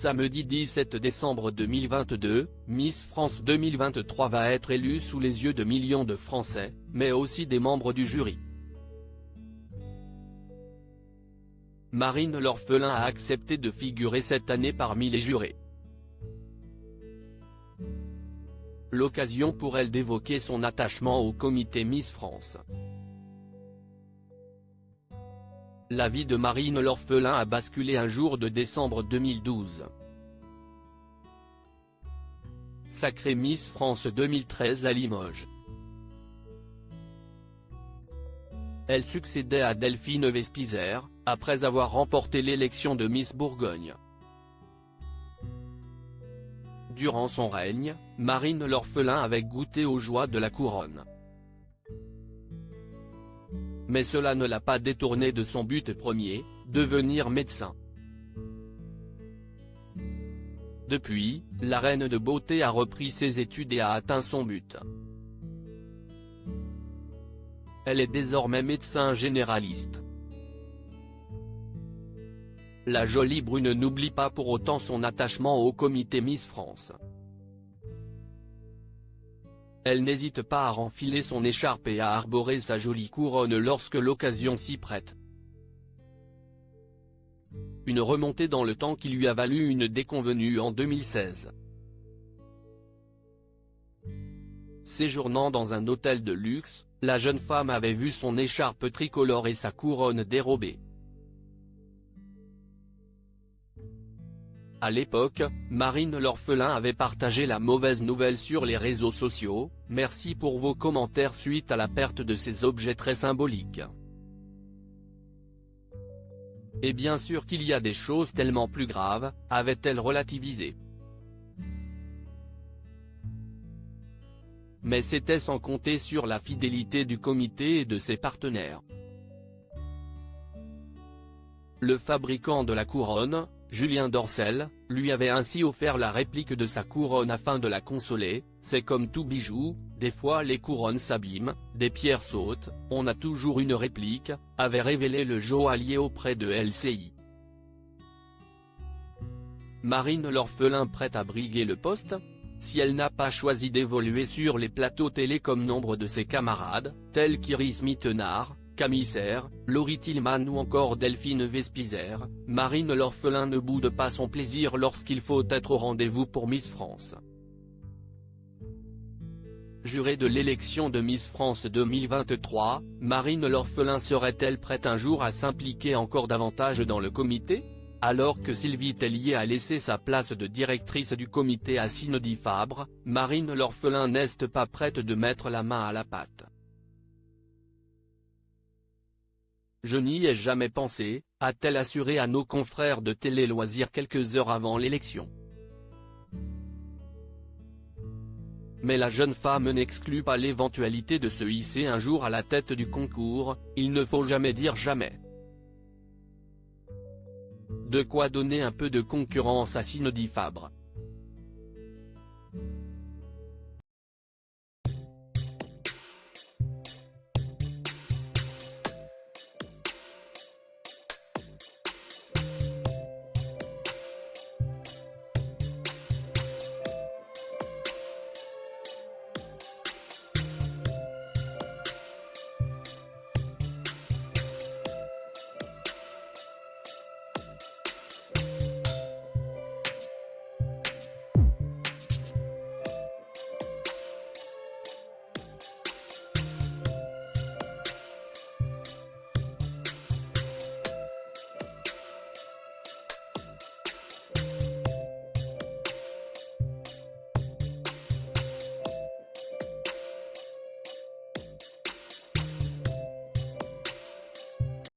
Samedi 17 décembre 2022, Miss France 2023 va être élue sous les yeux de millions de Français, mais aussi des membres du jury. Marine L'Orphelin a accepté de figurer cette année parmi les jurés. L'occasion pour elle d'évoquer son attachement au comité Miss France. La vie de Marine L'Orphelin a basculé un jour de décembre 2012. Sacrée Miss France 2013 à Limoges. Elle succédait à Delphine Vespizer, après avoir remporté l'élection de Miss Bourgogne. Durant son règne, Marine L'Orphelin avait goûté aux joies de la couronne. Mais cela ne l'a pas détournée de son but premier, devenir médecin. Depuis, la reine de beauté a repris ses études et a atteint son but. Elle est désormais médecin généraliste. La jolie brune n'oublie pas pour autant son attachement au comité Miss France. Elle n'hésite pas à renfiler son écharpe et à arborer sa jolie couronne lorsque l'occasion s'y prête. Une remontée dans le temps qui lui a valu une déconvenue en 2016. Séjournant dans un hôtel de luxe, la jeune femme avait vu son écharpe tricolore et sa couronne dérobée. À l'époque, Marine L'Orphelin avait partagé la mauvaise nouvelle sur les réseaux sociaux. « Merci pour vos commentaires suite à la perte de ces objets très symboliques. Et bien sûr qu'il y a des choses tellement plus graves », avait-elle relativisé. Mais c'était sans compter sur la fidélité du comité et de ses partenaires. Le fabricant de la couronne, Julien Dorcel, lui avait ainsi offert la réplique de sa couronne afin de la consoler. « C'est comme tout bijou, des fois les couronnes s'abîment, des pierres sautent, on a toujours une réplique », avait révélé le joaillier auprès de LCI. Marine L'Orphelin prête à briguer le poste ? Si elle n'a pas choisi d'évoluer sur les plateaux télé comme nombre de ses camarades, tels qu'Iris Mittenard, Camille Serre, Laurie Tillman ou encore Delphine Vespizer, Marine L'Orphelin ne boude pas son plaisir lorsqu'il faut être au rendez-vous pour Miss France. Jurée de l'élection de Miss France 2023, Marine L'Orphelin serait-elle prête un jour à s'impliquer encore davantage dans le comité ? Alors que Sylvie Tellier a laissé sa place de directrice du comité à Cindy Fabre, Marine L'Orphelin n'est pas prête de mettre la main à la pâte. « Je n'y ai jamais pensé », a-t-elle assuré à nos confrères de Télé Loisirs quelques heures avant l'élection. Mais la jeune femme n'exclut pas l'éventualité de se hisser un jour à la tête du concours. Il ne faut jamais dire jamais. De quoi donner un peu de concurrence à Cindy Fabre.